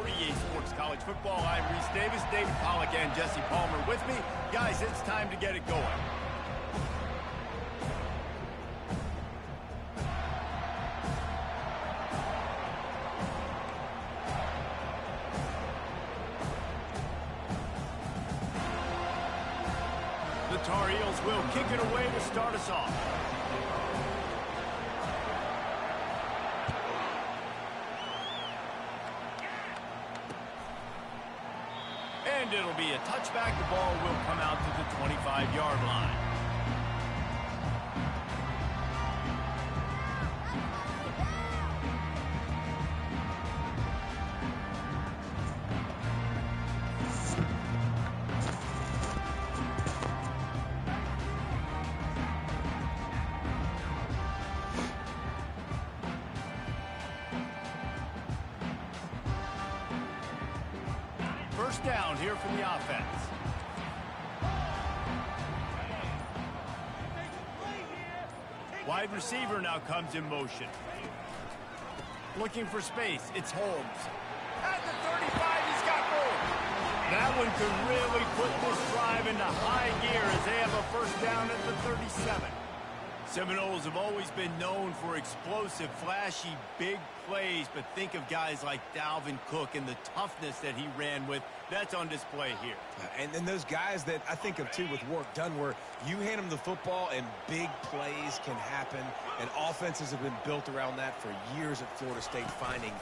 EA Sports College Football. I'm Reese Davis, David Pollack, and Jesse Palmer with me. Guys, it's time to get it going. The Tar Heels will kick it away to start us off. And it'll be a touchback. The ball will come out to the 25-yard line. First down here for the offense. Wide receiver now comes in motion. Looking for space. It's Holmes. At the 35, he's got room. That one could really put this drive into high gear as they have a first down at the 37. Seminoles have always been known for explosive, flashy, big plays, but think of guys like Dalvin Cook and the toughness that he ran with. That's on display here. And then those guys that I think of, too, with work done, where you hand them the football and big plays can happen, and offenses have been built around that for years at Florida State, finding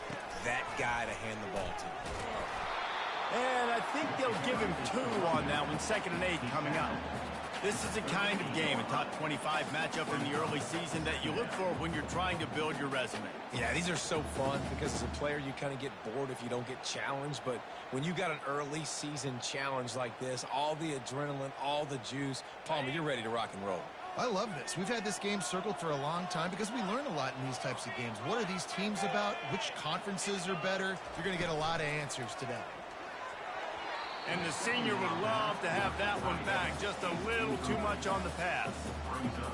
that guy to hand the ball to. And I think they'll give him 2 on that one, 2nd and 8 coming up. This is a kind of game, a top 25 matchup in the early season that you look for when you're trying to build your resume. Yeah, these are so fun because as a player you kind of get bored if you don't get challenged, but when you got an early season challenge like this, all the adrenaline, all the juice, Palmer, you're ready to rock and roll. I love this. We've had this game circled for a long time because we learn a lot in these types of games. What are these teams about? Which conferences are better? You're going to get a lot of answers today. And the senior would love to have that one back. Just a little too much on the pass.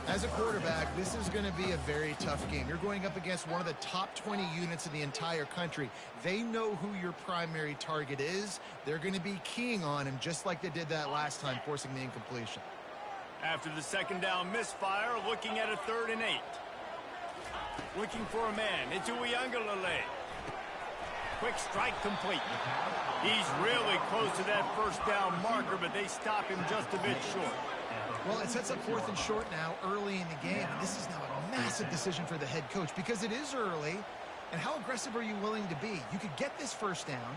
As a quarterback, this is going to be a very tough game. You're going up against one of the top 20 units in the entire country. They know who your primary target is. They're going to be keying on him just like they did that last time, forcing the incompletion. After the second down misfire, looking at a 3rd and 8. Looking for a man. It's Uyangalele. Quick strike complete. He's really close to that first down marker, but they stop him just a bit short. Well, it sets up 4th and short now early in the game, and this is now a massive decision for the head coach because it is early, and how aggressive are you willing to be? You could get this first down,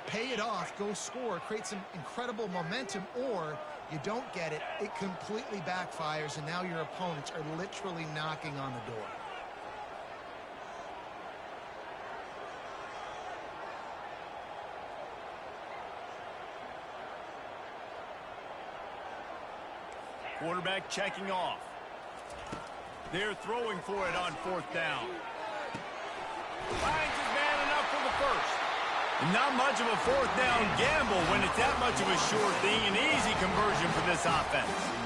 pay it off, go score, create some incredible momentum, or you don't get it, it completely backfires, and now your opponents are literally knocking on the door. Quarterback checking off. They're throwing for it on 4th down. Finds his man enough for the first. Not much of a 4th down gamble when it's that much of a sure thing. An easy conversion for this offense.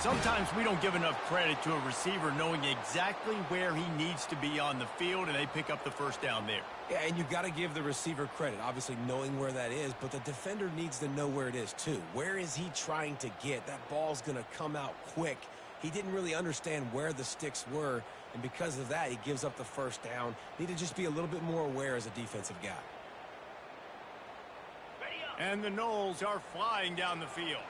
Sometimes we don't give enough credit to a receiver knowing exactly where he needs to be on the field, and they pick up the first down there. Yeah, and you've got to give the receiver credit, obviously knowing where that is, but the defender needs to know where it is too. Where is he trying to get? That ball's going to come out quick. He didn't really understand where the sticks were, and because of that, he gives up the first down. Need to just be a little bit more aware as a defensive guy. And the Noles are flying down the field.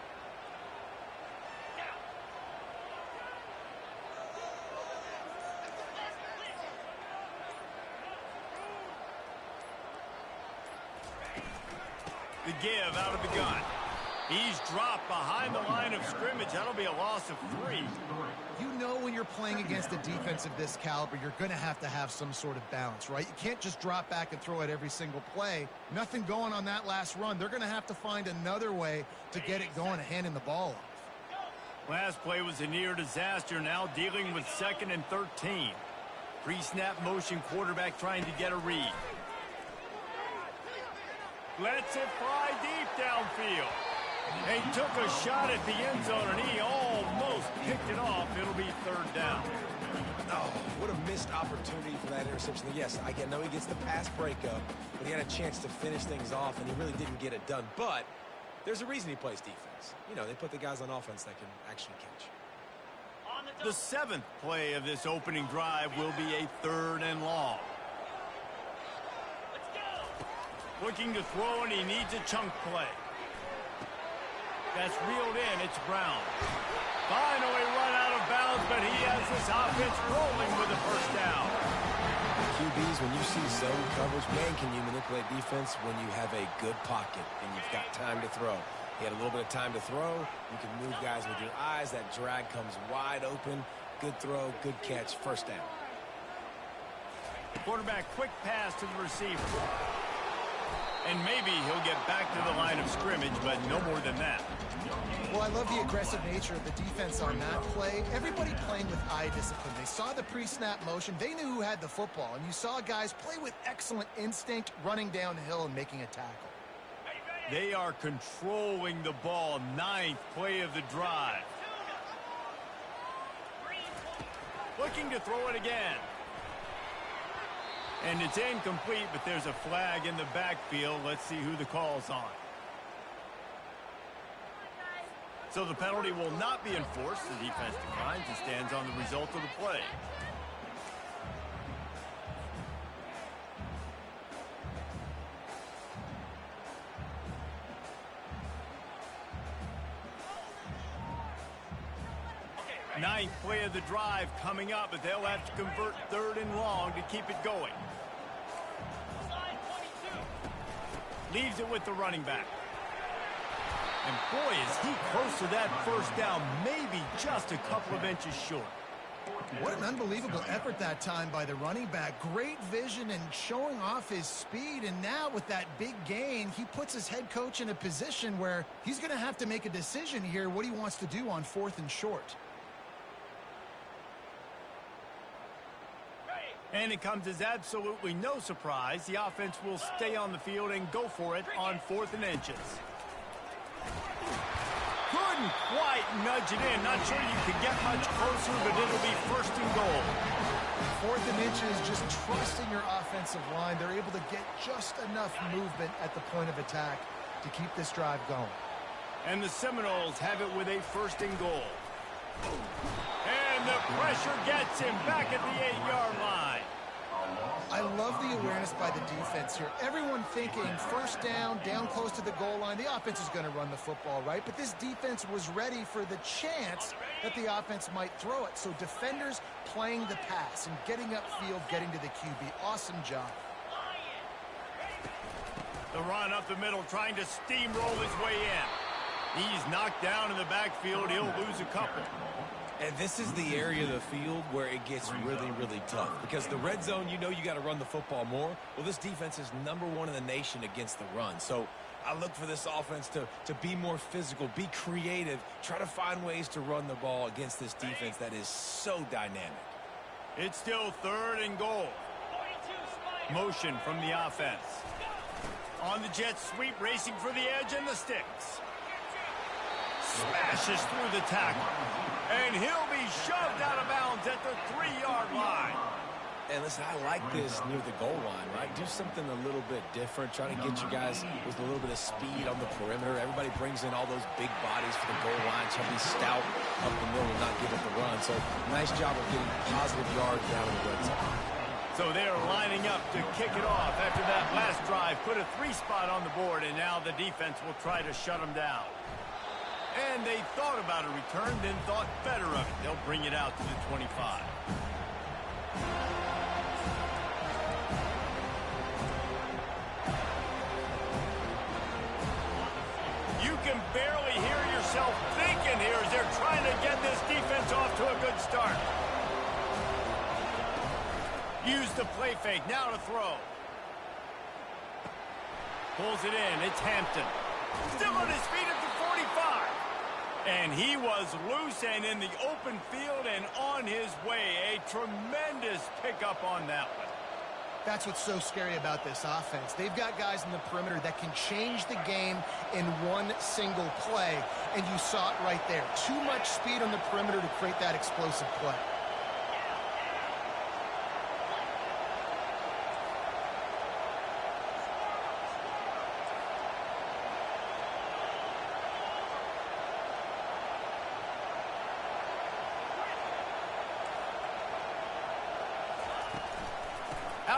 The give out of the gun. He's dropped behind the line of scrimmage. That'll be a loss of 3. You know when you're playing against a defense of this caliber, you're going to have some sort of balance, right? You can't just drop back and throw it every single play. Nothing going on that last run. They're going to have to find another way to get it going and hand him the ball off. Last play was a near disaster. Now dealing with 2nd and 13. Pre-snap motion quarterback trying to get a read. Lets it fly deep downfield. He took a shot at the end zone, and he almost picked it off. It'll be 3rd down. Oh, what a missed opportunity for that interception. Yes, I know he gets the pass breakup, but he had a chance to finish things off, and he really didn't get it done. But there's a reason he plays defense. You know, they put the guys on offense that can actually catch. The 7th play of this opening drive will be a 3rd and long. Looking to throw, and he needs a chunk play. That's reeled in. It's Brown. Finally run out of bounds, but he has this offense rolling with a first down. QBs, when you see zone coverage, man, can you manipulate defense when you have a good pocket and you've got time to throw. He had a little bit of time to throw. You can move guys with your eyes. That drag comes wide open. Good throw, good catch, first down. Quarterback, quick pass to the receiver. And maybe he'll get back to the line of scrimmage, but no more than that. Well, I love the aggressive nature of the defense on that play. Everybody playing with eye discipline. They saw the pre-snap motion. They knew who had the football. And you saw guys play with excellent instinct, running downhill and making a tackle. They are controlling the ball. 9th play of the drive. Looking to throw it again. And it's incomplete, but there's a flag in the backfield. Let's see who the call's on. So the penalty will not be enforced. The defense declines and stands on the result of the play. Ninth play of the drive coming up, but they'll have to convert 3rd and long to keep it going. Leaves it with the running back. And boy, is he close to that first down, maybe just a couple of inches short. What an unbelievable effort that time by the running back. Great vision and showing off his speed. And now with that big gain, he puts his head coach in a position where he's going to have to make a decision here what he wants to do on 4th and short. And it comes as absolutely no surprise. The offense will stay on the field and go for it on 4th and inches. Couldn't quite nudge it in. Not sure you could get much closer, but it'll be 1st and goal. 4th and inches, just trusting your offensive line. They're able to get just enough movement at the point of attack to keep this drive going. And the Seminoles have it with a 1st and goal. And the pressure gets him back at the 8-yard line. I love the awareness by the defense here. Everyone thinking first down, down close to the goal line. The offense is going to run the football, right? But this defense was ready for the chance that the offense might throw it. So defenders playing the pass and getting upfield, getting to the QB. Awesome job. The run up the middle, trying to steamroll his way in. He's knocked down in the backfield. He'll lose a couple. And this is the area of the field where it gets really, really tough. Because the red zone, you know you got to run the football more. Well, this defense is #1 in the nation against the run. So I look for this offense to be more physical, be creative, try to find ways to run the ball against this defense that is so dynamic. It's still 3rd and goal. Motion from the offense. On the jet sweep, racing for the edge and the sticks. Smashes through the tackle. And he'll be shoved out of bounds at the 3-yard line. And listen, I like this near the goal line, right? Do something a little bit different. Try to get you guys with a little bit of speed on the perimeter. Everybody brings in all those big bodies for the goal line. Try to be stout up the middle and not give up the run. So nice job of getting positive yards down in the red zone. So they're lining up to kick it off after that last drive. Put a 3-spot on the board, and now the defense will try to shut them down. And they thought about a return, then thought better of it. They'll bring it out to the 25. You can barely hear yourself thinking here as they're trying to get this defense off to a good start. Use the play fake, now to throw. Pulls it in, it's Hampton. Still on his feet at the 45. And he was loose and in the open field and on his way. A tremendous pickup on that one. That's what's so scary about this offense. They've got guys in the perimeter that can change the game in one single play. And you saw it right there. Too much speed on the perimeter to create that explosive play.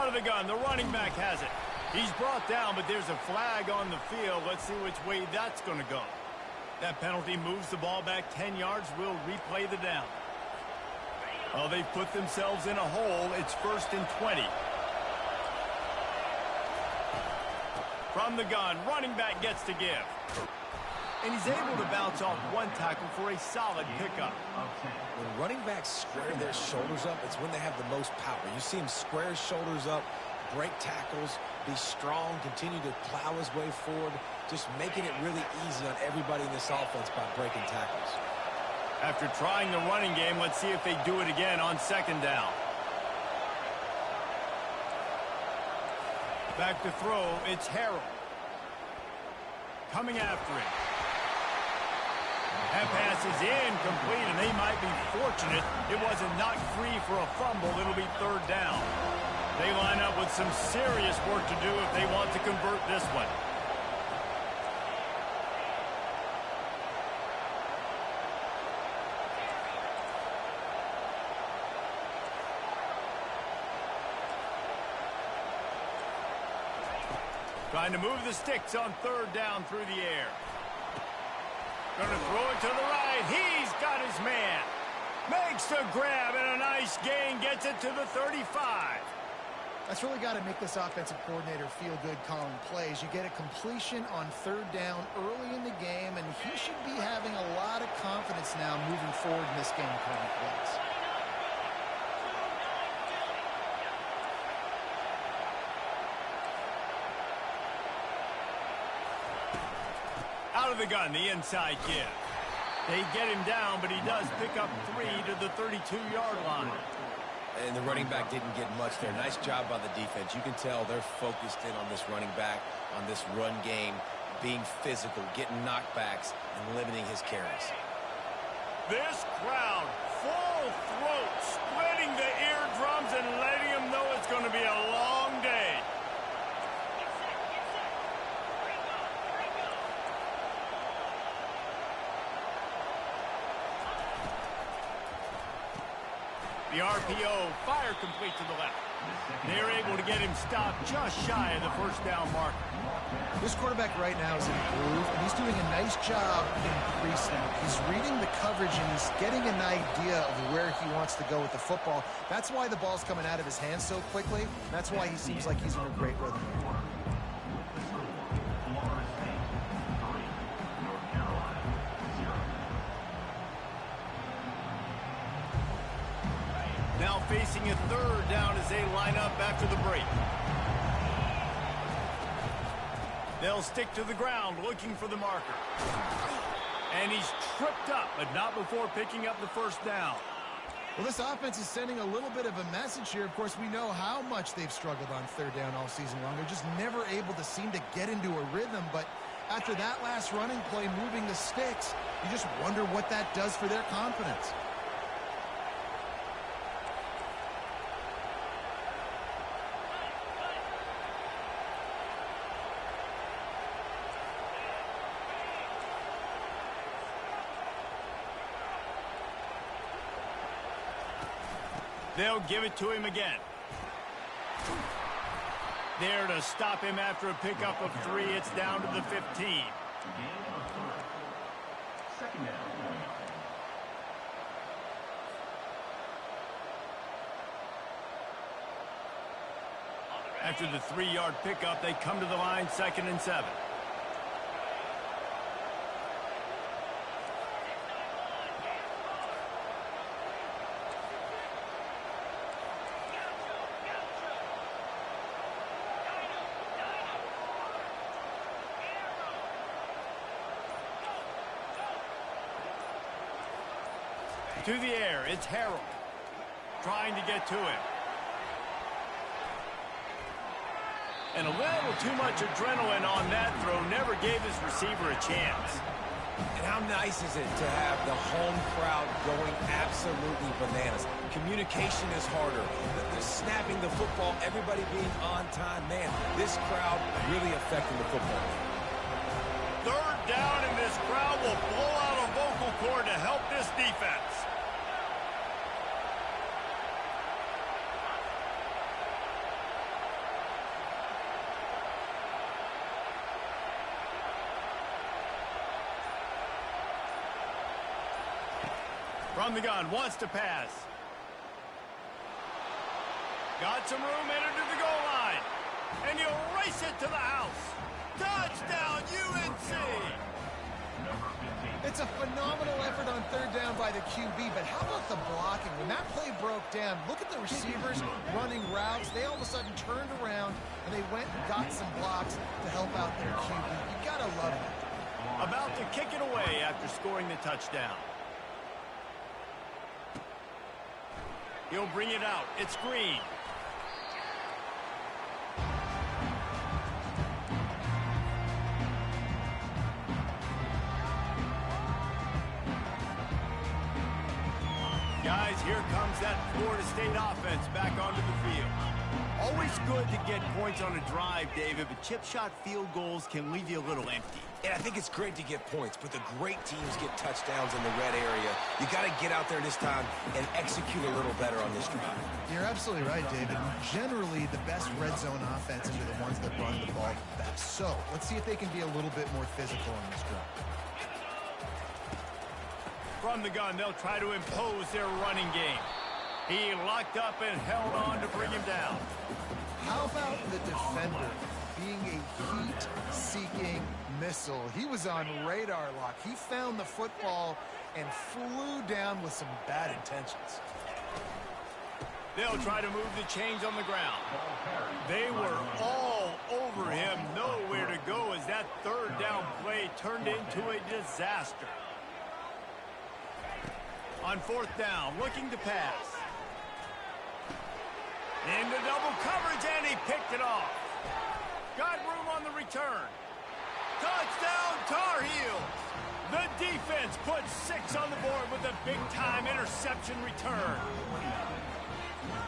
Out of the gun, the running back has it. He's brought down, but there's a flag on the field. Let's see which way that's going to go. That penalty moves the ball back 10 yards. We'll replay the down. Well, they've put themselves in a hole. It's 1st and 20. From the gun, running back gets to give. And he's able to bounce off one tackle for a solid pickup. When running backs square their shoulders up, it's when they have the most power. You see him square his shoulders up, break tackles, be strong, continue to plow his way forward, just making it really easy on everybody in this offense by breaking tackles. After trying the running game, let's see if they do it again on 2nd down. Back to throw, it's Harold. Coming after him. That pass is incomplete, and they might be fortunate it wasn't knocked free for a fumble. It'll be 3rd down. They line up with some serious work to do if they want to convert this one. Trying to move the sticks on 3rd down through the air. Going to throw it to the right. He's got his man. Makes the grab and a nice gain. Gets it to the 35. That's really got to make this offensive coordinator feel good calling plays. You get a completion on 3rd down early in the game, and he should be having a lot of confidence now moving forward in this game calling plays. Out of the gun, the inside give. They get him down, but he does pick up 3 to the 32-yard line. And the running back didn't get much there. Nice job by the defense. You can tell they're focused in on this running back, on this run game, being physical, getting knockbacks, and limiting his carries. This crowd, full throat, splitting the eardrums and letting them know it's going to be a long day. The RPO, fire complete to the left. They're able to get him stopped just shy of the 1st down marker. This quarterback right now is in a groove, and he's doing a nice job in pre-snap. He's reading the coverage, and he's getting an idea of where he wants to go with the football. That's why the ball's coming out of his hands so quickly. That's why he seems like he's in a great rhythm. Now facing a 3rd down as they line up after the break. They'll stick to the ground looking for the marker. And he's tripped up, but not before picking up the 1st down. Well, this offense is sending a little bit of a message here. Of course, we know how much they've struggled on 3rd down all season long. They're just never able to seem to get into a rhythm. But after that last running play, moving the sticks, you just wonder what that does for their confidence. They'll give it to him again. There to stop him after a pickup of 3. It's down to the 15. After the 3-yard pickup, they come to the line, 2nd and 7. To the air, it's Harold. Trying to get to him. And a little too much adrenaline on that throw. Never gave his receiver a chance. And how nice is it to have the home crowd going absolutely bananas? Communication is harder. The snapping the football, everybody being on time. Man, this crowd really affecting the football. 3rd down, and this crowd will blow out a vocal cord to help this defense. From the gun, wants to pass. Got some room, entered to the goal line. And he'll race it to the house. Touchdown, UNC! It's a phenomenal effort on third down by the QB, but how about the blocking? When that play broke down, look at the receivers running routes. They all of a sudden turned around, and they went and got some blocks to help out their QB. You got to love it. About to kick it away after scoring the touchdown. He'll bring it out. It's Green. Guys, here comes that Florida State offense back onto the field. Always good to get points on a drive, David, but chip shot field goals can leave you a little empty. And I think it's great to get points, but the great teams get touchdowns in the red area. You got to get out there this time and execute a little better on this drive. You're absolutely right, David. Generally, the best red zone offenses are the ones that run the ball the best. So, let's see if they can be a little bit more physical on this drive. From the gun, they'll try to impose their running game. He locked up and held on to bring him down. How about the defender being a heat-seeking missile? He was on radar lock. He found the football and flew down with some bad intentions. They'll try to move the chains on the ground. They were all over him, nowhere to go as that third down play turned into a disaster. On fourth down, looking to pass. Into double coverage, and he picked it off. Got room on the return. Touchdown, Tar Heels. The defense puts 6 on the board with a big-time interception return.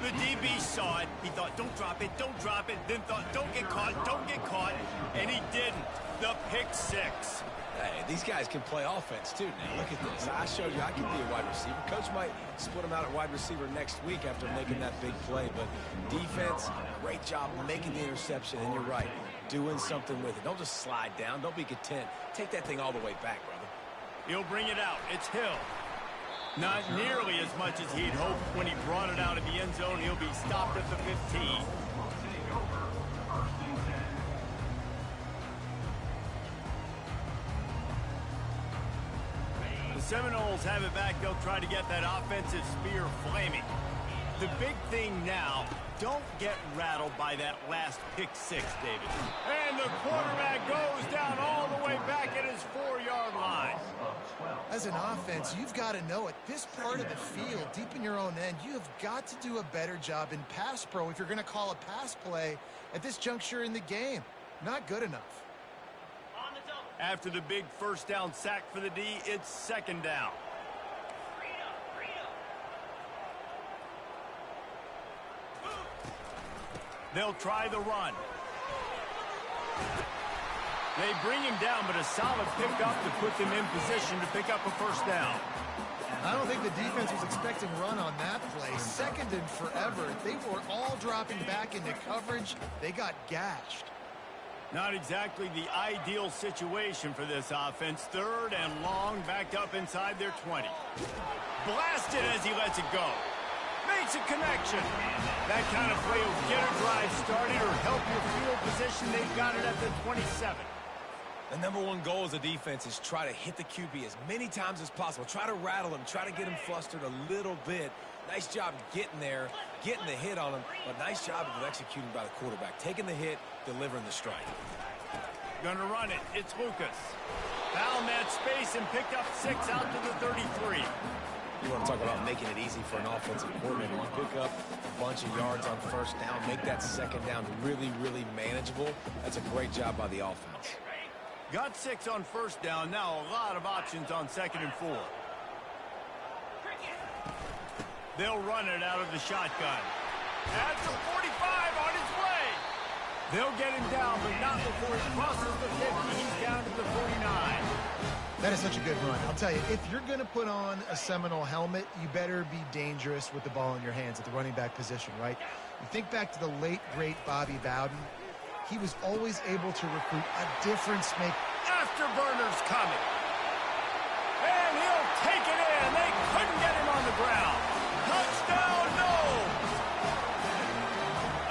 The DB saw it. He thought, don't drop it, don't drop it. Then thought, don't get caught, and he didn't. The pick 6. Hey, these guys can play offense, too, now. Look at this. I showed you I can be a wide receiver. Coach might split him out at wide receiver next week after making that big play. But defense, great job making the interception. And you're right, doing something with it. Don't just slide down. Don't be content. Take that thing all the way back, brother. He'll bring it out. It's Hill. Not nearly as much as he'd hoped when he brought it out of the end zone. He'll be stopped at the 15. Seminoles have it back. They'll try to get that offensive spear flaming. The big thing now, don't get rattled by that last pick 6, David. And the quarterback goes down all the way back at his 4-yard line. As an offense, you've got to know at this part of the field, deep in your own end, you have got to do a better job in pass pro if you're going to call a pass play at this juncture in the game. Not good enough. After the big first down sack for the D, it's second down. They'll try the run. They bring him down, but a solid pickup to put them in position to pick up a first down. I don't think the defense was expecting run on that play. Second and forever. They were all dropping back into coverage. They got gashed. Not exactly the ideal situation for this offense. Third and long, backed up inside their 20. Blasted as he lets it go. Makes a connection. That kind of play will get a drive started or help your field position. They've got it at the 27. The number one goal as a defense is try to hit the QB as many times as possible. Try to rattle him. Try to get him flustered a little bit. Nice job getting there, getting the hit on him, but nice job of executing by the quarterback. Taking the hit, delivering the strike. Gonna run it. It's Lucas. Found that space and picked up 6 out to the 33. You want to talk about making it easy for an offensive coordinator. You pick up a bunch of yards on first down, make that second down really, really manageable. That's a great job by the offense. Got 6 on first down. Now a lot of options on second and 4. They'll run it out of the shotgun. At the 45 on his way. They'll get him down, but not before he crosses the 50. He's down to the 49. That is such a good run. I'll tell you, if you're going to put on a Seminole helmet, you better be dangerous with the ball in your hands at the running back position, right? You think back to the late, great Bobby Bowden. He was always able to recruit a difference maker. Afterburner's coming. And he'll take it in. They couldn't get him ground. Touchdown, no!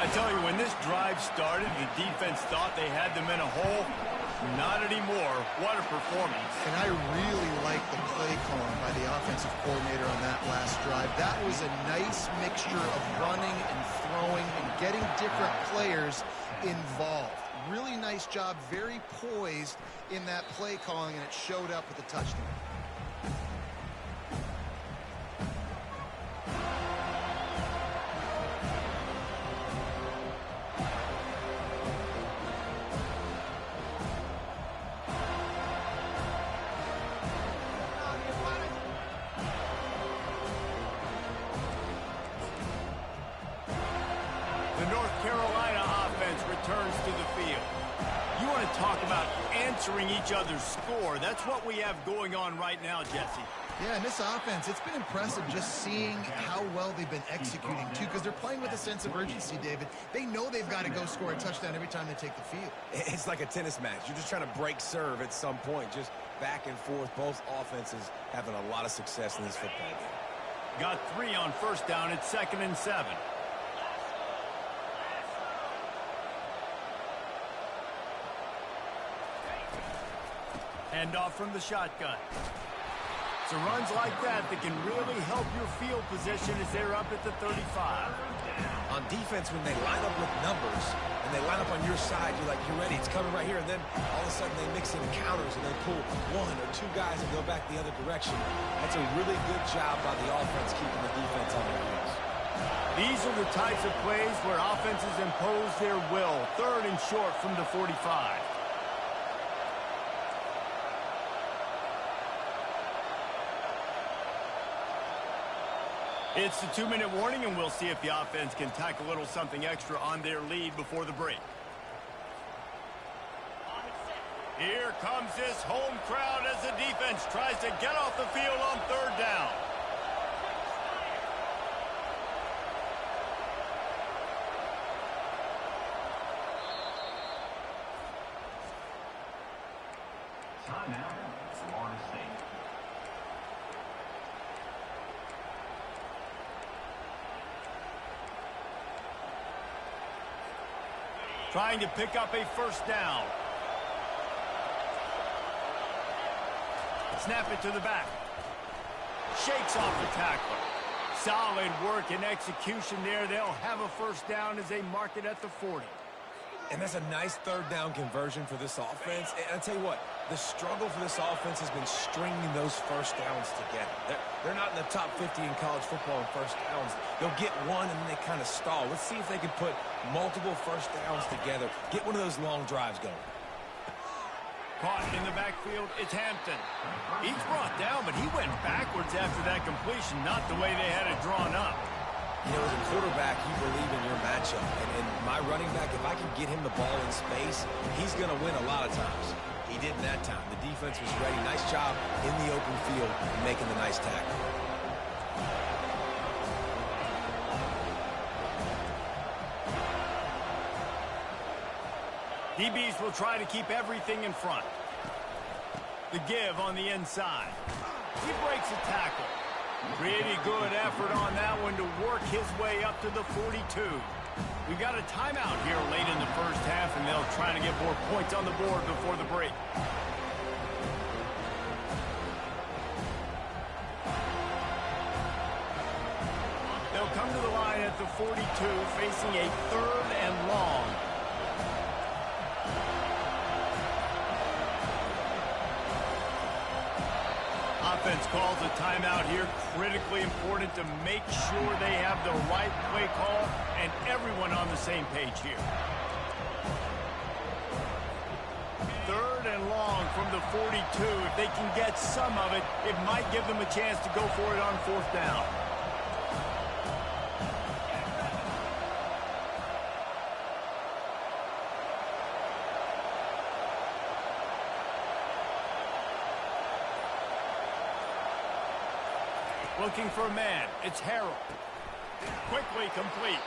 I tell you, when this drive started, the defense thought they had them in a hole. Not anymore. What a performance. And I really like the play calling by the offensive coordinator on that last drive. That was a nice mixture of running and throwing and getting different players involved. Really nice job, very poised in that play calling, and it showed up with a touchdown. Answering each other's score. That's what we have going on right now, Jesse. Yeah, and this offense, it's been impressive just seeing how well they've been executing, too, because they're playing with a sense of urgency, David. They know they've got to go score a touchdown every time they take the field. It's like a tennis match. You're just trying to break serve at some point, just back and forth. Both offenses having a lot of success in this football game. Got 3 on first down. It's 2nd and 7. Hand off from the shotgun. It's runs like that can really help your field position as they're up at the 35. On defense, when they line up with numbers and they line up on your side, you're like, you're ready, it's coming right here. And then all of a sudden they mix in counters and they pull 1 or 2 guys and go back the other direction. That's a really good job by the offense keeping the defense on their heels. These are the types of plays where offenses impose their will. 3rd and short from the 45. It's the 2-minute warning, and we'll see if the offense can tack a little something extra on their lead before the break. Here comes this home crowd as the defense tries to get off the field on 3rd down. Timeout, Florida State. Trying to pick up a first down. Snap it to the back. Shakes off the tackler. Solid work and execution there. They'll have a first down as they mark it at the 40. And that's a nice 3rd down conversion for this offense. And I'll tell you what, the struggle for this offense has been stringing those first downs together. They're not in the top 50 in college football in first downs. They'll get one and then they kind of stall. Let's see if they can put multiple first downs together. Get one of those long drives going. Caught in the backfield, it's Hampton. He's brought down, but he went backwards after that completion, not the way they had it drawn up. You know, as a quarterback, you believe in your matchup. And my running back, if I can get him the ball in space, he's going to win a lot of times. He didn't that time. The defense was ready. Nice job in the open field making the nice tackle. DBs will try to keep everything in front. The give on the inside. He breaks a tackle. Pretty good effort on that one to work his way up to the 42. We've got a timeout here late in the first half, and they'll try to get more points on the board before the break. They'll come to the line at the 42, facing a 3rd and long. Offense calls a timeout here. Critically important to make sure they have the right play call and everyone on the same page here. 3rd and long from the 42. If they can get some of it, it might give them a chance to go for it on 4th down. Looking for a man. It's Harrell. Quickly complete.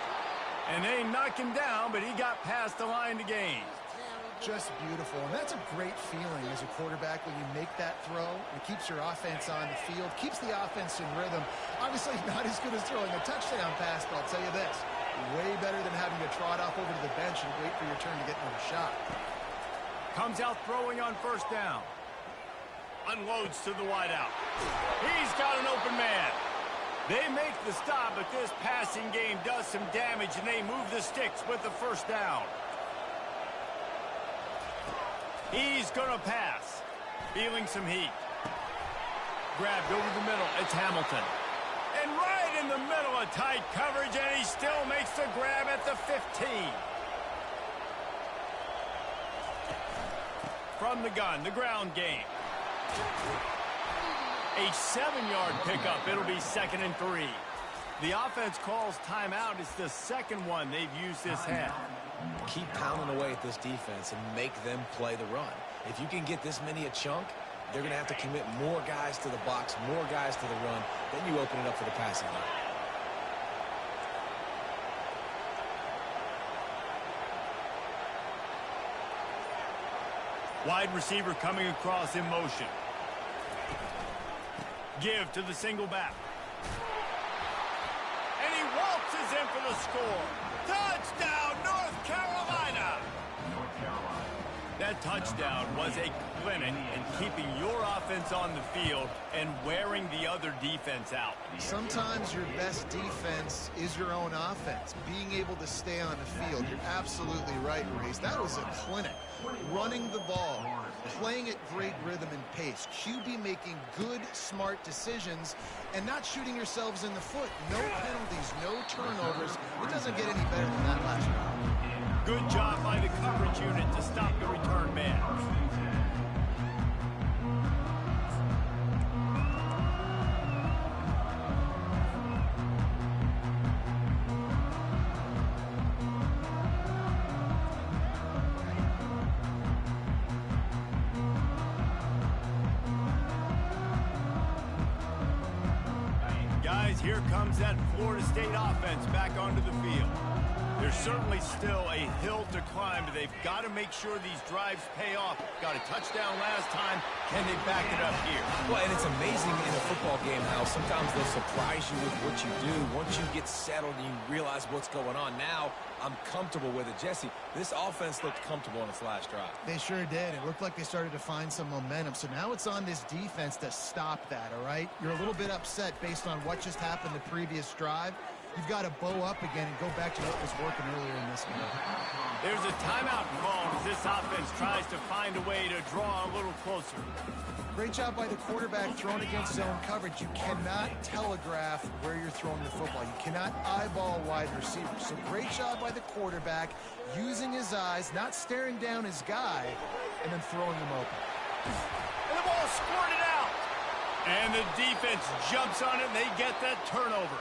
And they knock him down, but he got past the line to gain. Just beautiful, and that's a great feeling as a quarterback when you make that throw. It keeps your offense on the field, keeps the offense in rhythm. Obviously not as good as throwing a touchdown pass, but I'll tell you this, way better than having to trot off over to the bench and wait for your turn to get another shot. Comes out throwing on first down. Unloads to the wideout. He's got an open man. They make the stop, but this passing game does some damage, and they move the sticks with the first down. He's going to pass. Feeling some heat. Grabbed over the middle. It's Hamilton. And right in the middle of tight coverage, and he still makes the grab at the 15. From the gun, the ground game. A 7-yard pickup. It'll be 2nd and 3. The offense calls timeout. It's the second one they've used this half. Keep pounding away at this defense and make them play the run. If you can get this many a chunk, they're going to have to commit more guys to the box, more guys to the run. Then you open it up for the passing game. Wide receiver coming across in motion. Give to the single back. And he waltzes in for the score. Touchdown, North Carolina! That touchdown was a clinic in keeping your offense on the field and wearing the other defense out. Sometimes your best defense is your own offense, being able to stay on the field. You're absolutely right, Reese. That was a clinic. Running the ball, playing at great rhythm and pace, QB making good, smart decisions, and not shooting yourselves in the foot. No penalties, no turnovers. It doesn't get any better than that last round. Good job by the coverage unit to stop the return man. Guys, here comes that Florida State offense back onto the field. There's certainly still a hill to climb, but they've got to make sure these drives pay off. Got a touchdown last time. Can they back it up here? Well, and it's amazing in a football game how sometimes they'll surprise you with what you do. Once you get settled and you realize what's going on, now I'm comfortable with it. Jesse, this offense looked comfortable on its last drive. They sure did. It looked like they started to find some momentum. So now it's on this defense to stop that, all right? You're a little bit upset based on what just happened the previous drive. You've got to bow up again and go back to what was working earlier in this game. There's a timeout called as this offense tries to find a way to draw a little closer. Great job by the quarterback throwing against zone coverage. You cannot telegraph where you're throwing the football. You cannot eyeball wide receivers. So great job by the quarterback using his eyes, not staring down his guy, and then throwing him open. And the ball squirted out. And the defense jumps on it, and they get that turnover.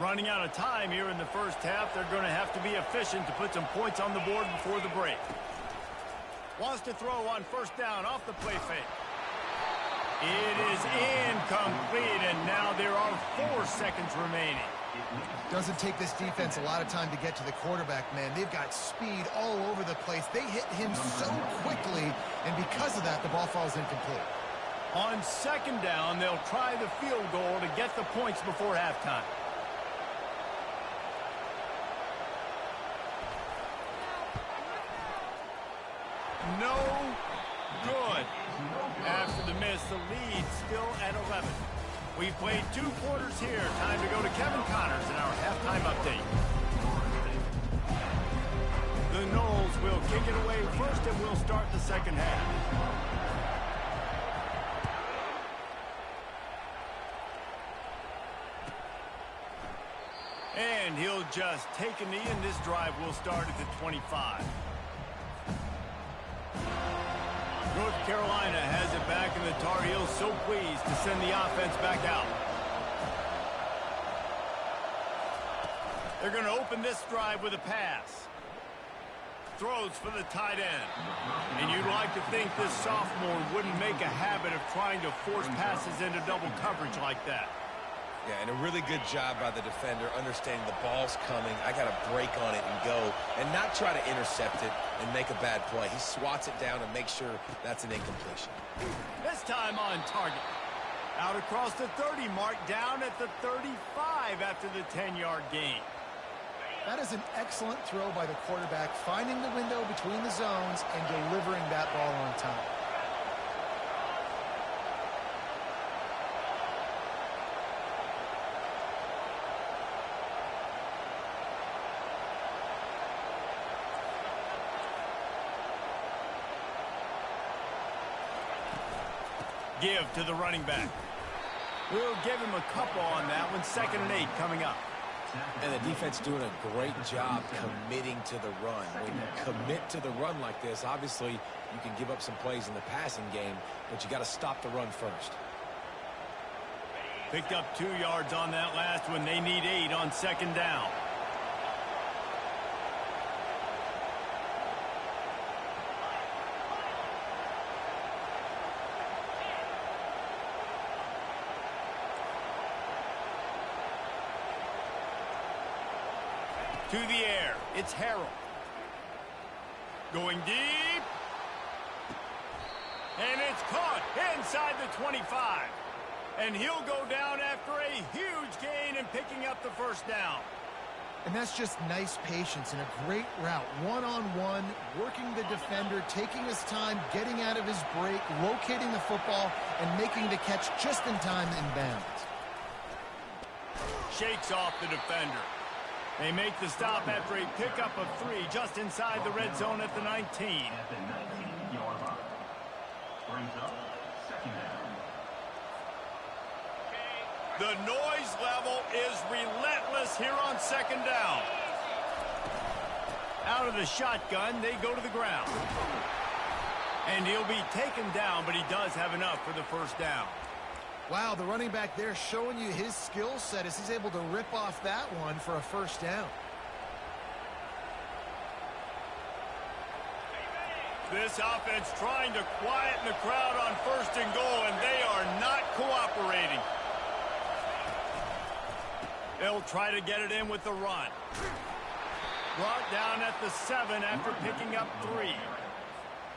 Running out of time here in the first half. They're going to have to be efficient to put some points on the board before the break. Wants to throw on first down off the play fake. It is incomplete, and now there are 4 seconds remaining. Doesn't take this defense a lot of time to get to the quarterback, man. They've got speed all over the place. They hit him so quickly, and because of that, the ball falls incomplete. On second down, they'll try the field goal to get the points before halftime. No good. After the miss, the lead still at 11. We've played 2 quarters here. Time to go to Kevin Connors in our halftime update. The Noles will kick it away first, and we'll start the second half. And he'll just take a knee, and this drive will start at the 25. North Carolina has it back, and the Tar Heels so pleased to send the offense back out. They're going to open this drive with a pass. throws for the tight end. And you'd like to think this sophomore wouldn't make a habit of trying to force passes into double coverage like that. Yeah, and a really good job by the defender understanding the ball's coming. I got to break on it and go and not try to intercept it and make a bad play. He swats it down and makes sure that's an incompletion. This time on target. Out across the 30 mark, down at the 35 after the 10-yard gain. That is an excellent throw by the quarterback, finding the window between the zones and delivering that ball on time. Give to the running back. We'll give him a couple on that one. 2nd and 8 coming up. And the defense doing a great job committing to the run. When you commit to the run like this, obviously you can give up some plays in the passing game, but you got to stop the run first. Picked up 2 yards on that last one. They need 8 on 2nd down. To the air, it's Harrell. Going deep. And it's caught inside the 25. And he'll go down after a huge gain and picking up the 1st down. And that's just nice patience and a great route. One-on-one, working the defender, taking his time, getting out of his break, locating the football, and making the catch just in time in bounds. Shakes off the defender. They make the stop after a pickup of 3 just inside the red zone at the 19. The noise level is relentless here on 2nd down. Out of the shotgun, they go to the ground. And he'll be taken down, but he does have enough for the 1st down. Wow, the running back there showing you his skill set as he's able to rip off that one for a 1st down. This offense trying to quieten the crowd on 1st and goal, and they are not cooperating. They'll try to get it in with the run. Brought down at the 7 after picking up 3.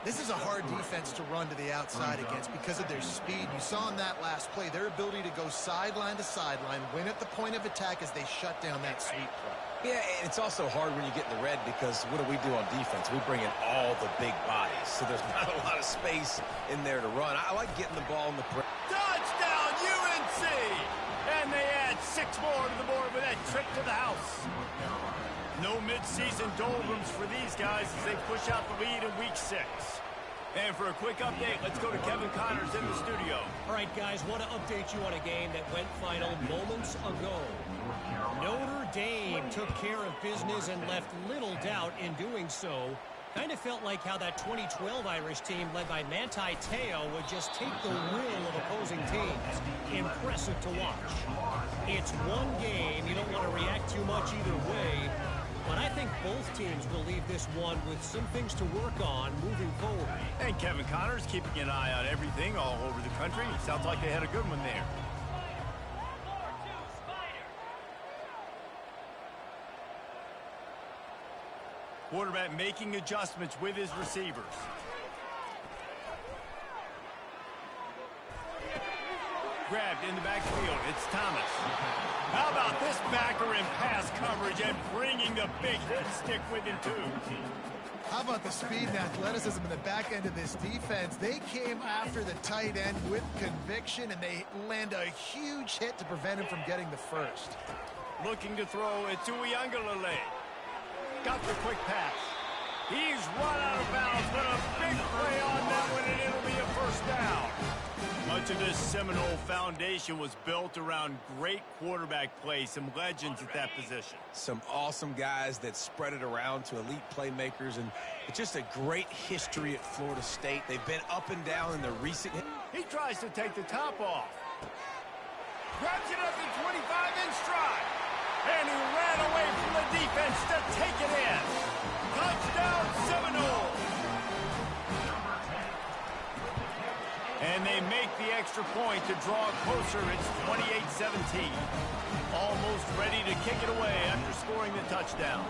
This is a hard defense to run to the outside against because of their speed. You saw in that last play their ability to go sideline to sideline, win at the point of attack as they shut down that sweep play. Yeah, and it's also hard when you get in the red because what do on defense? We bring in all the big bodies, so there's not a lot of space in there to run. I like getting the ball in the press. Touchdown, UNC! And they add 6 more to the board with that trip to the house. No mid-season doldrums for these guys as they push out the lead in week 6. And for a quick update, let's go to Kevin Connors in the studio. All right, guys, want to update you on a game that went final moments ago. Notre Dame took care of business and left little doubt in doing so. Kind of felt like how that 2012 Irish team led by Manti Te'o would just take the will of opposing teams. Impressive to watch. It's one game. You don't want to react too much either way. But I think both teams will leave this one with some things to work on moving forward. And Kevin Connors keeping an eye on everything all over the country. Sounds like they had a good one there. Quarterback making adjustments with his receivers. Grabbed in the backfield. It's Thomas. How about this backer in pass coverage and bringing the big hit stick with him, too? How about the speed and athleticism in the back end of this defense? They came after the tight end with conviction, and they land a huge hit to prevent him from getting the 1st. Looking to throw it to Uiagalelei. Got the quick pass. He's run out of bounds, but a big play on that one, and it'll be a 1st down. Much of this Seminole foundation was built around great quarterback play, some legends at that position. Some awesome guys that spread it around to elite playmakers, and it's just a great history at Florida State. They've been up and down in the recent... He tries to take the top off. Grabs it at the 25 in stride. And he ran away from the defense to take it in. Touchdown, Seminoles. And they make the extra point to draw it closer. It's 28-17. Almost ready to kick it away after scoring the touchdown.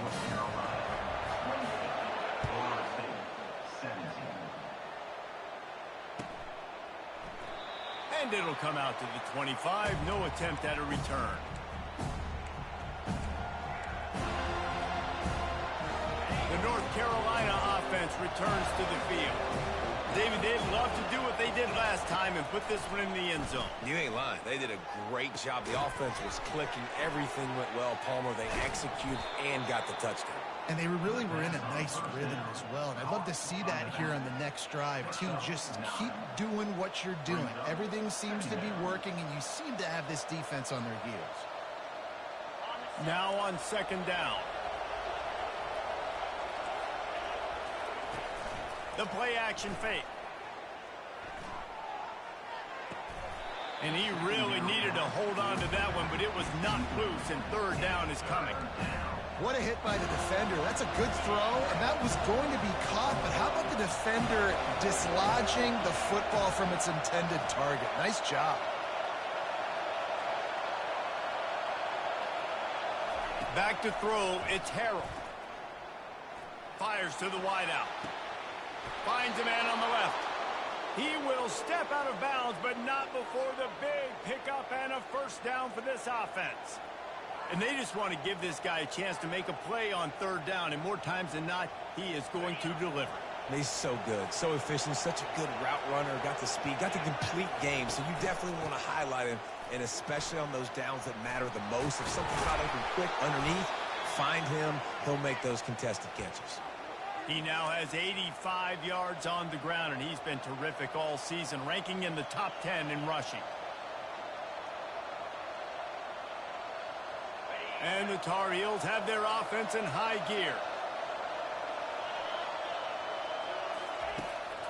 And it'll come out to the 25. No attempt at a return. The North Carolina offense returns to the field. David, they'd love to do what they did last time and put this one in the end zone. You ain't lying. They did a great job. The offense was clicking. Everything went well, Palmer. They executed and got the touchdown. And they really were in a nice rhythm as well. And I'd love to see that here on the next drive, too. Just keep doing what you're doing. Everything seems to be working, and you seem to have this defense on their heels. Now on second down. The play-action fake. And he really needed to hold on to that one, but it was not loose, and third down is coming. What a hit by the defender. That's a good throw, and that was going to be caught, but how about the defender dislodging the football from its intended target? Nice job. Back to throw, it's Harrell. Fires to the wideout. Finds a man on the left. He will step out of bounds, but not before the big pickup and a first down for this offense. And they just want to give this guy a chance to make a play on third down, and more times than not, he is going to deliver. He's so good, so efficient, such a good route runner, got the speed, got the complete game, so you definitely want to highlight him, and especially on those downs that matter the most. If something's not open quick underneath, find him, he'll make those contested catches. He now has 85 yards on the ground, and he's been terrific all season, ranking in the top 10 in rushing. And the Tar Heels have their offense in high gear.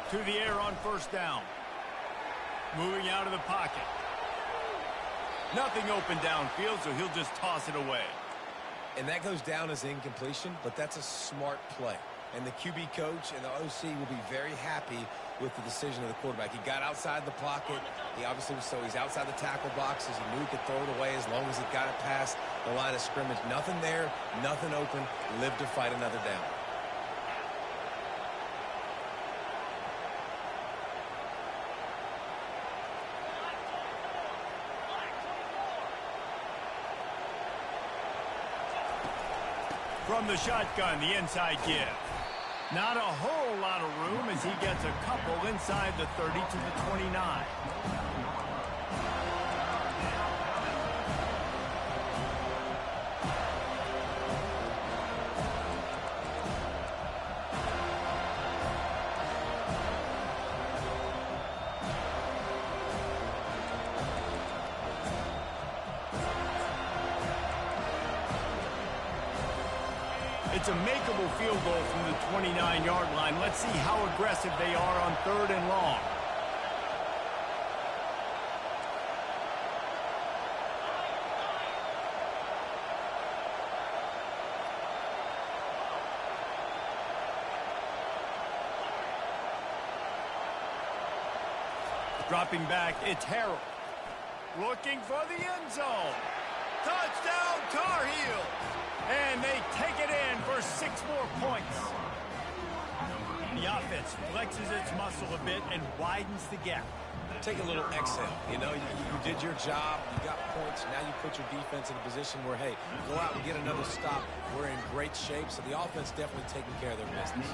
To the air on first down. Moving out of the pocket. Nothing open downfield, so he'll just toss it away. And that goes down as incompletion, but that's a smart play. And the QB coach and the OC will be very happy with the decision of the quarterback. He got outside the pocket. He obviously was so he's outside the tackle boxes. He knew he could throw it away as long as he got it past the line of scrimmage. Nothing there, nothing open. Live to fight another down. From the shotgun, the inside give. Not a whole lot of room as he gets a couple inside the 30 to the 29. It's a makeable field goal from the 29-yard line. Let's see how aggressive they are on third and long. Dropping back, it's Harrell. Looking for the end zone. Touchdown, Tar Heels. And they take it in for 6 more points. The offense flexes its muscle a bit and widens the gap. Take a little exhale. You know, you did your job. You got points. Now you put your defense in a position where, hey, go out and get another stop. We're in great shape, so the offense definitely taking care of their business.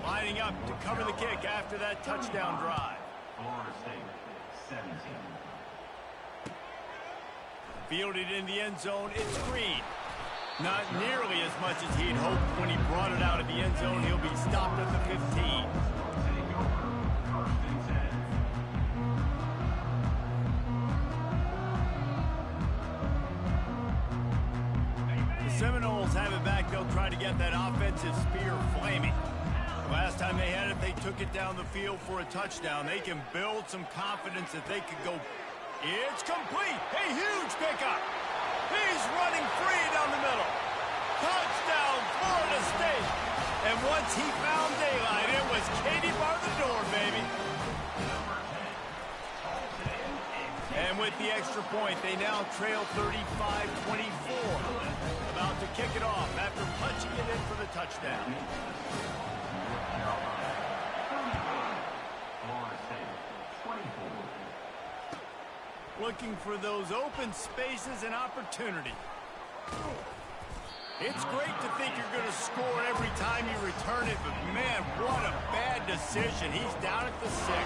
Lining up to cover the kick after that touchdown drive. Fielded in the end zone, it's Green. Not nearly as much as he'd hoped when he brought it out of the end zone. He'll be stopped at the 15. The Seminoles have it back. They'll try to get that offensive spear flaming. Last time they had it, they took it down the field for a touchdown. They can build some confidence that they could go. It's complete. A huge pickup. He's running free down the middle. Touchdown, Florida State. And once he found daylight, it was Katie bar the door, baby. And with the extra point, they now trail 35-24. About to kick it off after punching it in for the touchdown. Looking for those open spaces and opportunity. It's great to think you're going to score every time you return it, but man, what a bad decision. He's down at the 6.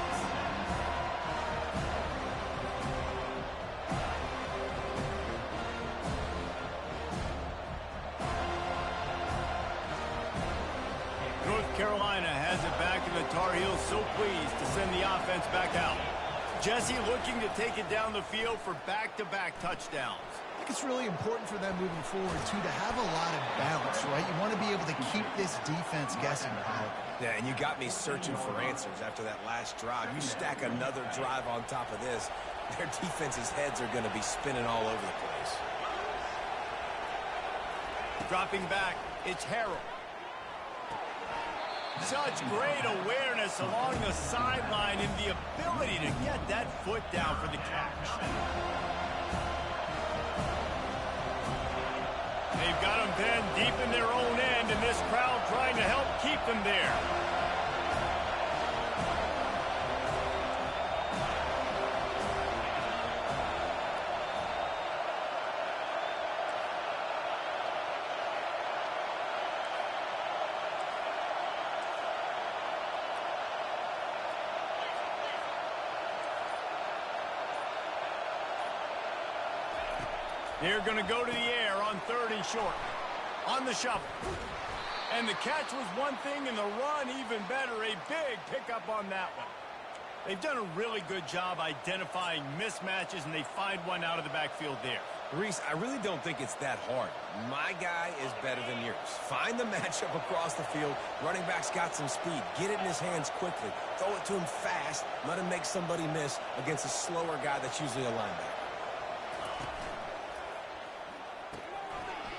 North Carolina has it back, and the Tar Heels so pleased to send the offense back out. Jesse looking to take it down the field for back-to-back touchdowns. I think it's really important for them moving forward, too, to have a lot of balance, right? You want to be able to keep this defense guessing. Yeah, and you got me searching for answers after that last drive. You stack another drive on top of this, their defense's heads are going to be spinning all over the place. Dropping back, it's Harrell. Such great awareness along the sideline and the ability to get that foot down for the catch. They've got them then deep in their own end, and this crowd trying to help keep them there. They're going to go to the air on 3rd and short. On the shuffle. And the catch was one thing, and the run even better. A big pickup on that one. They've done a really good job identifying mismatches, and they find one out of the backfield there. Reese, I really don't think it's that hard. My guy is better than yours. Find the matchup across the field. Running back's got some speed. Get it in his hands quickly. Throw it to him fast. Let him make somebody miss against a slower guy that's usually a linebacker.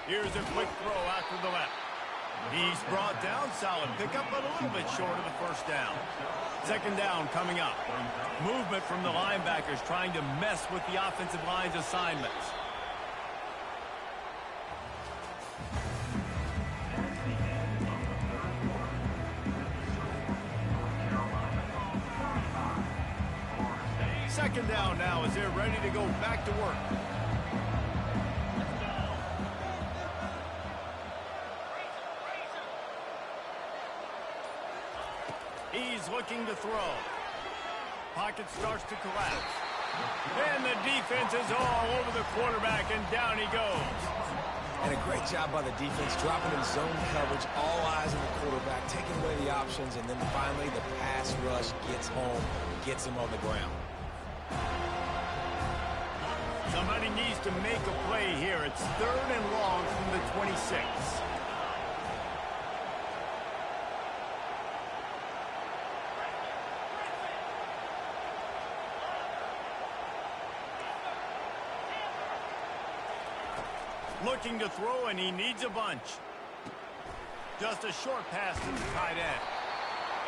Here's a quick throw out to the left. He's brought down, solid pickup, but a little bit short of the first down. 2nd down coming up. Movement from the linebackers trying to mess with the offensive line's assignments. Second down now as they're ready to go back to work. He's looking to throw. Pocket starts to collapse. And the defense is all over the quarterback, and down he goes. And a great job by the defense, dropping in zone coverage, all eyes on the quarterback, taking away the options, and then finally the pass rush gets home, gets him on the ground. Somebody needs to make a play here. It's 3rd and long from the 26. Looking to throw, and he needs a bunch. Just a short pass to the tight end.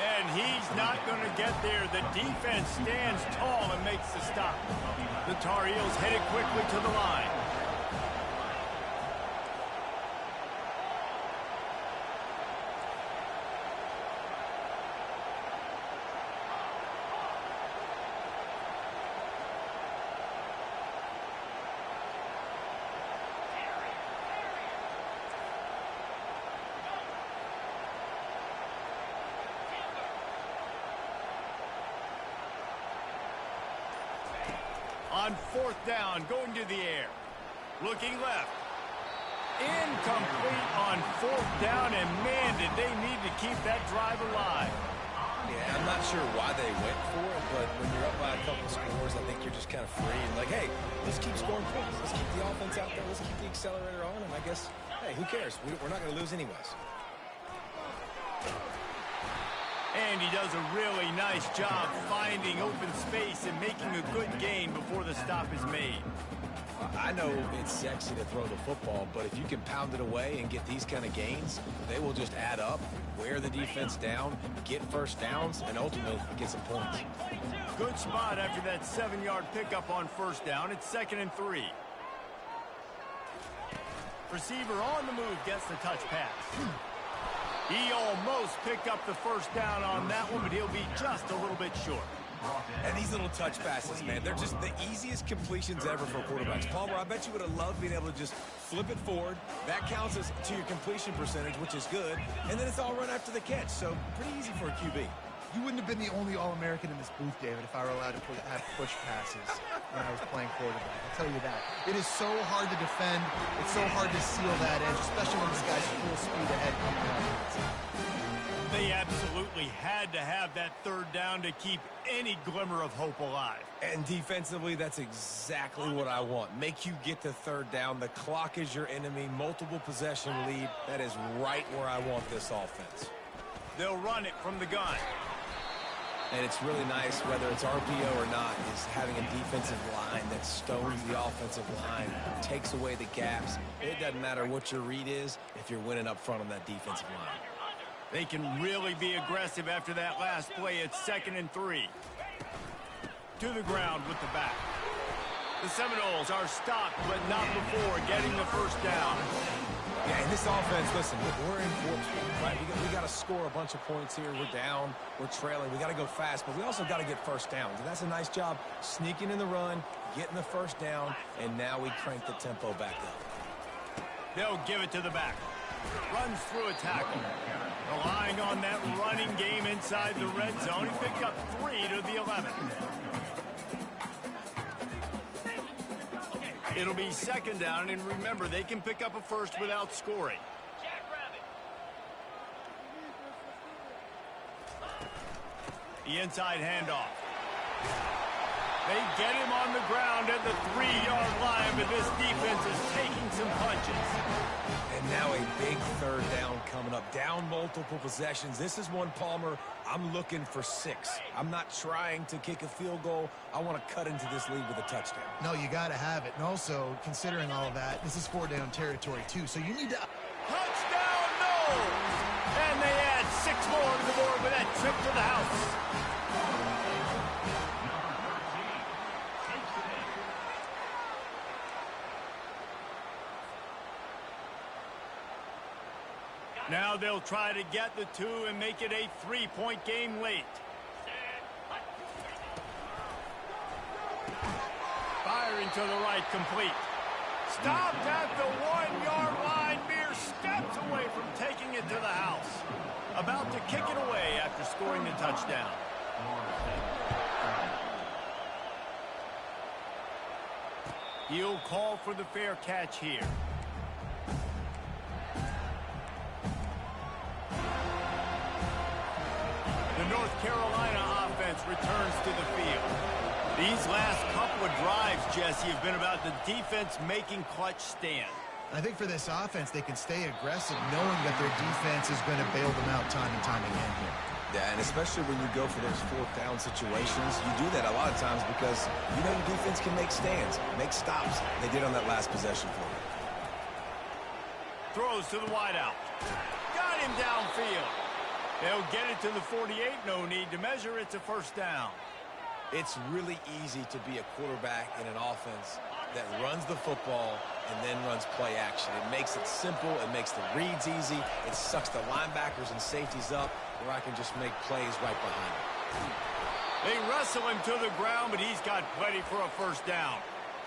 And he's not going to get there. The defense stands tall and makes the stop. The Tar Heels headed quickly to the line. On 4th down, going to the air. Looking left. Incomplete on 4th down, and man, did they need to keep that drive alive. Yeah, I'm not sure why they went for it, but when you're up by a couple scores, I think you're just kind of free and like, hey, let's keep scoring points. Let's keep the offense out there. Let's keep the accelerator on, and I guess, hey, who cares? We're not going to lose anyways. And he does a really nice job finding open space and making a good gain before the stop is made. I know it's sexy to throw the football, but if you can pound it away and get these kind of gains, they will just add up, wear the defense down, get first downs, and ultimately get some points. Good spot after that 7-yard pickup on first down. It's 2nd and 3. Receiver on the move gets the touch pass. He almost picked up the first down on that one, but he'll be just a little bit short. And these little touch passes, man, they're just the easiest completions ever for quarterbacks. Palmer, I bet you would have loved being able to just flip it forward. That counts as to your completion percentage, which is good. And then it's all run after the catch, so pretty easy for a QB. You wouldn't have been the only All-American in this booth, David, if I were allowed to have push passes when I was playing quarterback. I'll tell you that. It is so hard to defend. It's so hard to seal that edge, especially when this guy's full speed ahead coming out. They absolutely had to have that third down to keep any glimmer of hope alive. And defensively, that's exactly what I want. Make you get to third down. The clock is your enemy. Multiple possession lead. That is right where I want this offense. They'll run it from the gun. And it's really nice, whether it's RPO or not, is having a defensive line that stones the offensive line, takes away the gaps. It doesn't matter what your read is if you're winning up front on that defensive line. They can really be aggressive after that last play. It's 2nd and 3. To the ground with the back. The Seminoles are stopped, but not before getting the first down. Yeah, in this offense, listen, we're in fourth, right? We got to score a bunch of points here. We're down. We're trailing. We got to go fast, but we also got to get first downs. And that's a nice job sneaking in the run, getting the first down, and now we crank the tempo back up. They'll give it to the back. Runs through a tackle. Relying on that running game inside the red zone. He picked up 3 to the 11. It'll be 2nd down, and remember, they can pick up a first without scoring. The inside handoff. They get him on the ground at the 3-yard line, but this defense is taking some punches. And now a big third down coming up. Down multiple possessions. This is one, Palmer, I'm looking for 6. I'm not trying to kick a field goal. I want to cut into this lead with a touchdown. No, you got to have it. And also, considering all of that, this is 4-down territory, too. So you need to... Touchdown, no! And they add 6 more to the board with that trip to the house. Now they'll try to get the 2 and make it a 3-point game late. Firing to the right, complete. Stopped at the 1-yard line, mere steps away from taking it to the house. About to kick it away after scoring the touchdown. He'll call for the fair catch here. The North Carolina offense returns to the field. These last couple of drives, Jesse, have been about the defense making clutch stand. I think for this offense, they can stay aggressive knowing that their defense is going to bail them out time and time again here. Yeah, and especially when you go for those 4th down situations, you do that a lot of times because you know your defense can make stands, make stops. They did on that last possession for you. Throws to the wideout. Got him downfield. They'll get it to the 48. No need to measure. It's a first down. It's really easy to be a quarterback in an offense that runs the football and then runs play action. It makes it simple. It makes the reads easy. It sucks the linebackers and safeties up where I can just make plays right behind him. They wrestle him to the ground, but he's got plenty for a first down.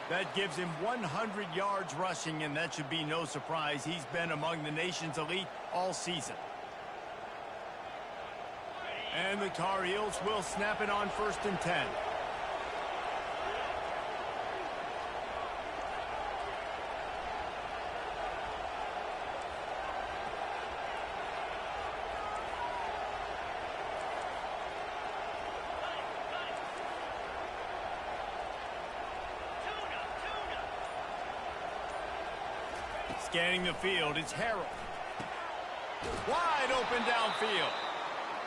That gives him 100 yards rushing, and that should be no surprise. He's been among the nation's elite all season. And the Tar Heels will snap it on 1st and 10. Scanning the field, it's Harrell. Wide open downfield.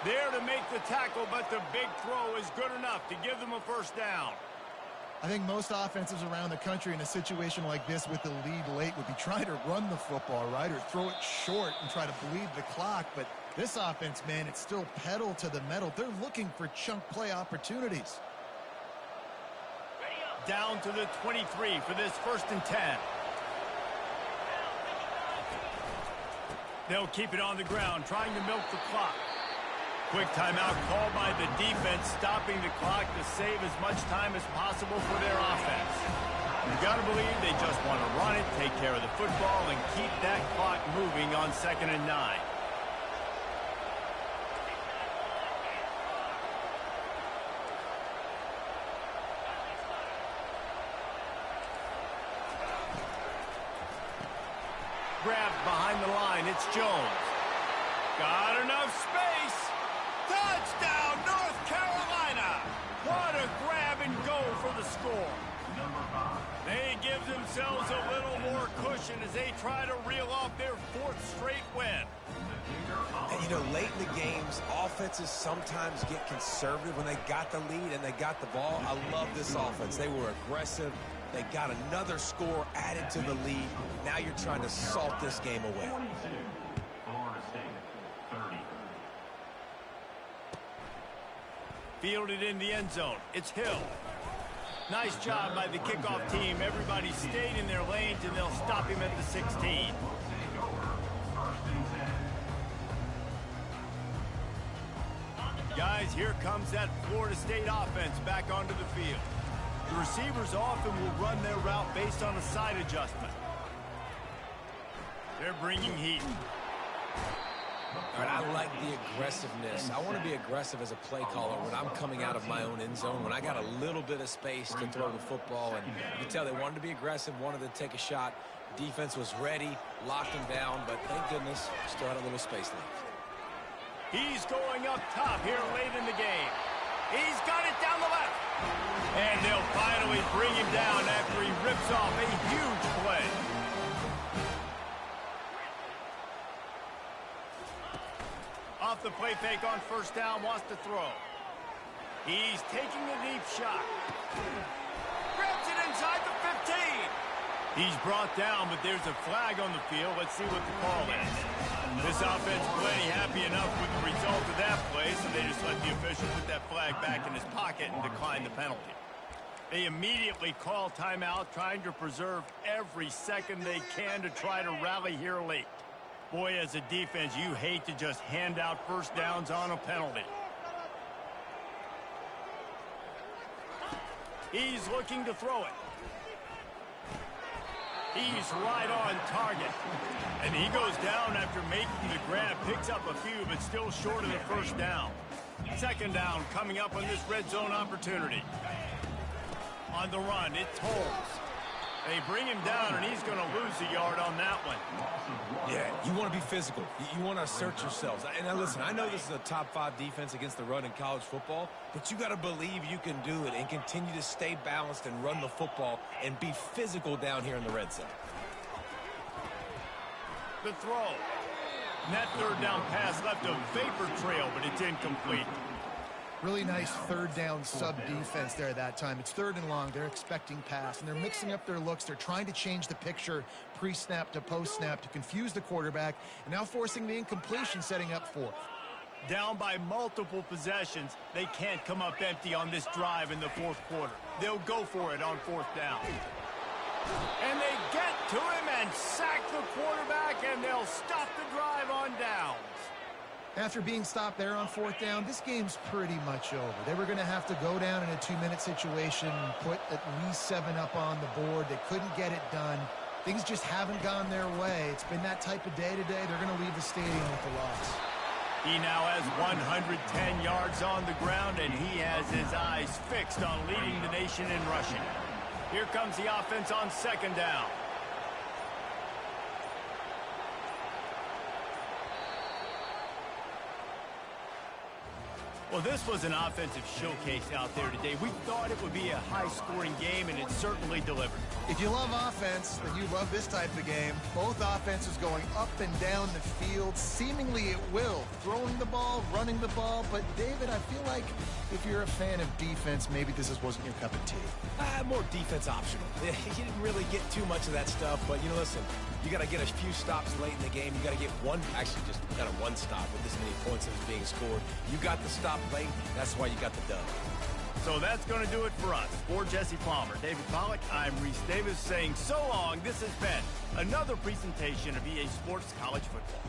There to make the tackle, but the big throw is good enough to give them a first down. I think most offenses around the country in a situation like this with the lead late would be trying to run the football, right, or throw it short and try to bleed the clock. But this offense, man, it's still pedal to the metal. They're looking for chunk play opportunities. Down to the 23 for this 1st and 10. They'll keep it on the ground, trying to milk the clock. Quick timeout called by the defense, stopping the clock to save as much time as possible for their offense. You've got to believe they just want to run it, take care of the football, and keep that clock moving on 2nd and 9. Grabbed behind the line, it's Jones. Got enough space. Touchdown, North Carolina! What a grab and go for the score. They give themselves a little more cushion as they try to reel off their 4th straight win. And, you know, late in the games, offenses sometimes get conservative when they got the lead and they got the ball. I love this offense. They were aggressive. They got another score added to the lead. Now you're trying to salt this game away. Fielded in the end zone. It's Hill. Nice job by the kickoff team. Everybody stayed in their lanes, and they'll stop him at the 16. Guys, here comes that Florida State offense back onto the field. The receivers often will run their route based on a side adjustment. They're bringing heat. All right, I like the aggressiveness. I want to be aggressive as a play caller when I'm coming out of my own end zone, when I got a little bit of space to throw the football. And you can tell they wanted to be aggressive, wanted to take a shot. Defense was ready, locked him down, but thank goodness, still had a little space left. He's going up top here late in the game. He's got it down the left. And they'll finally bring him down after he rips off a huge play. Off the play fake on 1st down, wants to throw. He's taking a deep shot. Grabs it inside the 15. He's brought down, but there's a flag on the field. Let's see what the call is. This offense plenty happy enough with the result of that play, so they just let the official put that flag back in his pocket and decline the penalty. They immediately call timeout, trying to preserve every second they can to try to rally here late. Boy, as a defense, you hate to just hand out 1st downs on a penalty. He's looking to throw it. He's right on target. And he goes down after making the grab, picks up a few, but still short of the 1st down. 2nd down coming up on this red zone opportunity. On the run, it's Holmes. They bring him down, and he's going to lose a yard on that one. Yeah, you want to be physical. You want to assert yourselves. And now listen, I know this is a top 5 defense against the run in college football, but you got to believe you can do it and continue to stay balanced and run the football and be physical down here in the red zone. The throw. And that 3rd down pass left a vapor trail, but it's incomplete. Really nice 3rd down sub-defense there that time. It's 3rd and long. They're expecting pass, and they're mixing up their looks. They're trying to change the picture pre-snap to post-snap to confuse the quarterback, and now forcing the incompletion, setting up 4th. Down by multiple possessions, they can't come up empty on this drive in the 4th quarter. They'll go for it on 4th down. And they get to him and sack the quarterback, and they'll stop the drive on downs. After being stopped there on 4th down, this game's pretty much over. They were going to have to go down in a 2-minute situation and put at least 7 up on the board. They couldn't get it done. Things just haven't gone their way. It's been that type of day today. They're going to leave the stadium with a loss. He now has 110 yards on the ground, and he has his eyes fixed on leading the nation in rushing. Here comes the offense on 2nd down. Well, this was an offensive showcase out there today. We thought it would be a high-scoring game, and it certainly delivered. If you love offense, then you love this type of game. Both offenses going up and down the field, seemingly at will. Throwing the ball, running the ball. But, David, I feel like if you're a fan of defense, maybe this wasn't your cup of tea. More defense optional. You didn't really get too much of that stuff, but, listen, you got to get a few stops late in the game. You got to get actually just kind of one stop with this many points that was being scored. You got the stop late. That's why you got the dub. So that's going to do it for us. For Jesse Palmer, David Pollack, I'm Reese Davis saying so long. This has been another presentation of EA Sports College Football.